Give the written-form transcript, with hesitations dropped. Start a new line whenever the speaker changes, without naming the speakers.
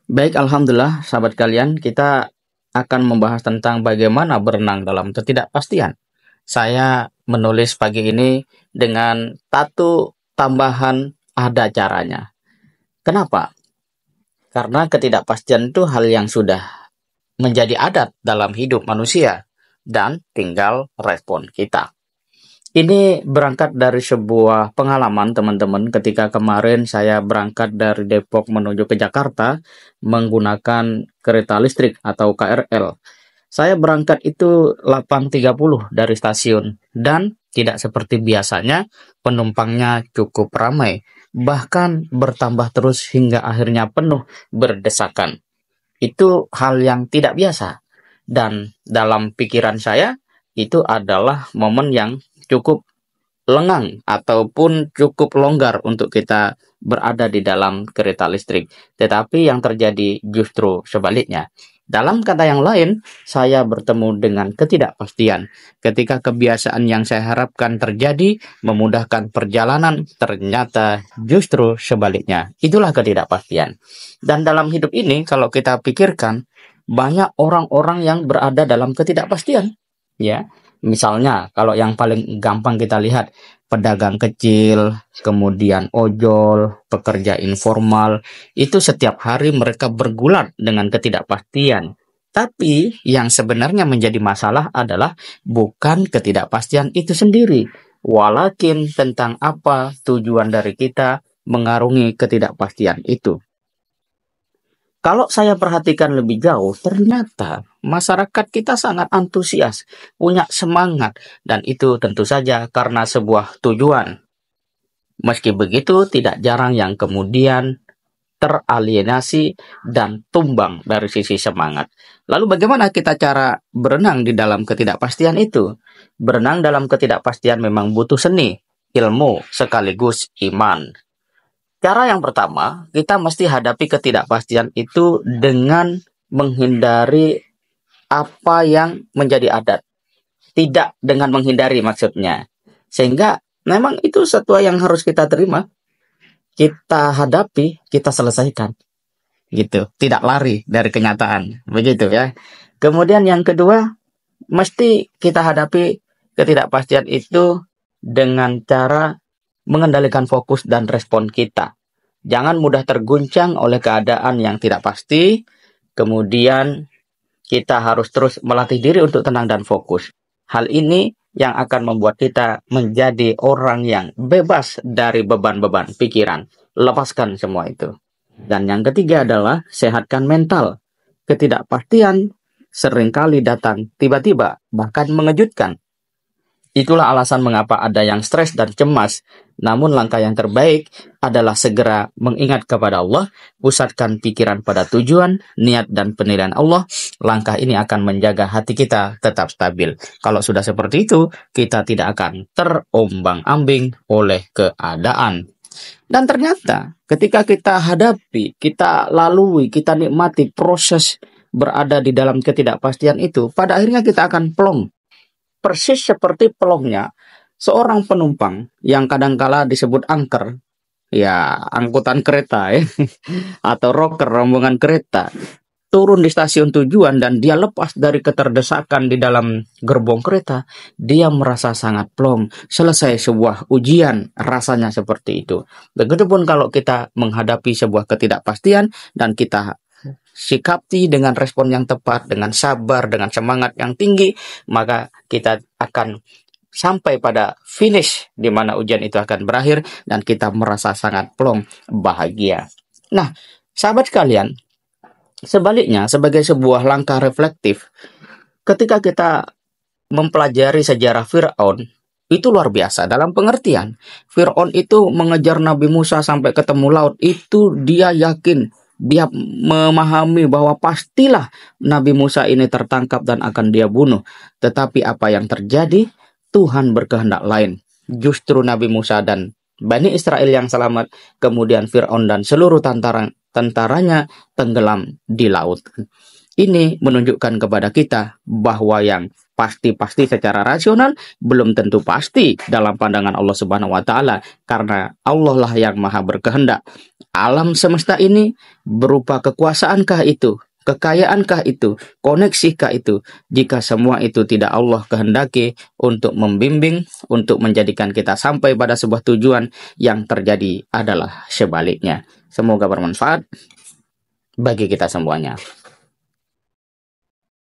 Baik, alhamdulillah, sahabat kalian, kita akan membahas tentang bagaimana berenang dalam ketidakpastian. Saya menulis pagi ini dengan satu tambahan ada caranya. Kenapa? Karena ketidakpastian itu hal yang sudah menjadi adat dalam hidup manusia dan tinggal respon kita. Ini berangkat dari sebuah pengalaman teman-teman ketika kemarin saya berangkat dari Depok menuju ke Jakarta menggunakan kereta listrik atau KRL. Saya berangkat itu 8.30 dari stasiun dan tidak seperti biasanya penumpangnya cukup ramai. Bahkan bertambah terus hingga akhirnya penuh berdesakan. Itu hal yang tidak biasa. Dan dalam pikiran saya itu adalah momen yang cukup lengang ataupun cukup longgar untuk kita berada di dalam kereta listrik. Tetapi yang terjadi justru sebaliknya. Dalam kata yang lain, saya bertemu dengan ketidakpastian. Ketika kebiasaan yang saya harapkan terjadi, memudahkan perjalanan, ternyata justru sebaliknya. Itulah ketidakpastian. Dan dalam hidup ini, kalau kita pikirkan, banyak orang-orang yang berada dalam ketidakpastian. Ya, misalnya, kalau yang paling gampang kita lihat, pedagang kecil, kemudian ojol, pekerja informal, itu setiap hari mereka bergulat dengan ketidakpastian. Tapi yang sebenarnya menjadi masalah adalah bukan ketidakpastian itu sendiri, walakin tentang apa tujuan dari kita mengarungi ketidakpastian itu. Kalau saya perhatikan lebih jauh, ternyata masyarakat kita sangat antusias, punya semangat, dan itu tentu saja karena sebuah tujuan. Meski begitu, tidak jarang yang kemudian teralienasi dan tumbang dari sisi semangat. Lalu bagaimana kita cara berenang di dalam ketidakpastian itu? Berenang dalam ketidakpastian memang butuh seni, ilmu, sekaligus iman. Cara yang pertama, kita mesti hadapi ketidakpastian itu dengan menghindari apa yang menjadi adat. Tidak dengan menghindari maksudnya. Sehingga memang itu sesuatu yang harus kita terima, kita hadapi, kita selesaikan. Gitu, tidak lari dari kenyataan. Begitu ya. Kemudian yang kedua, mesti kita hadapi ketidakpastian itu dengan cara mengendalikan fokus dan respon kita. Jangan mudah terguncang oleh keadaan yang tidak pasti. Kemudian kita harus terus melatih diri untuk tenang dan fokus. Hal ini yang akan membuat kita menjadi orang yang bebas dari beban-beban pikiran. Lepaskan semua itu. Dan yang ketiga adalah sehatkan mental. Ketidakpastian seringkali datang tiba-tiba, bahkan mengejutkan. Itulah alasan mengapa ada yang stres dan cemas. Namun langkah yang terbaik adalah segera mengingat kepada Allah, pusatkan pikiran pada tujuan, niat dan penilaian Allah. Langkah ini akan menjaga hati kita tetap stabil. Kalau sudah seperti itu, kita tidak akan terombang-ambing oleh keadaan. Dan ternyata ketika kita hadapi, kita lalui, kita nikmati proses berada di dalam ketidakpastian itu, pada akhirnya kita akan plong. Persis seperti pelongnya seorang penumpang yang kadangkala disebut angker, ya angkutan kereta ya, atau rocker rombongan kereta, turun di stasiun tujuan dan dia lepas dari keterdesakan di dalam gerbong kereta, dia merasa sangat plong, selesai sebuah ujian, rasanya seperti itu. Begitupun kalau kita menghadapi sebuah ketidakpastian dan kita sikapi dengan respon yang tepat, dengan sabar, dengan semangat yang tinggi, maka kita akan sampai pada finish di mana ujian itu akan berakhir dan kita merasa sangat plong, bahagia. Nah, sahabat sekalian, sebaliknya sebagai sebuah langkah reflektif, ketika kita mempelajari sejarah Fir'aun, itu luar biasa dalam pengertian. Fir'aun itu mengejar Nabi Musa sampai ketemu laut, itu dia yakin, dia memahami bahwa pastilah Nabi Musa ini tertangkap dan akan dia bunuh. Tetapi apa yang terjadi? Tuhan berkehendak lain. Justru Nabi Musa dan Bani Israel yang selamat, kemudian Fir'aun dan seluruh tentaranya tenggelam di laut. Ini menunjukkan kepada kita bahwa yang pasti-pasti secara rasional belum tentu pasti dalam pandangan Allah Subhanahu wa taala, karena Allah lah yang maha berkehendak. Alam semesta ini berupa kekuasaankah itu? Kekayaankah itu? Koneksikah itu? Jika semua itu tidak Allah kehendaki untuk membimbing, untuk menjadikan kita sampai pada sebuah tujuan, yang terjadi adalah sebaliknya. Semoga bermanfaat bagi kita semuanya.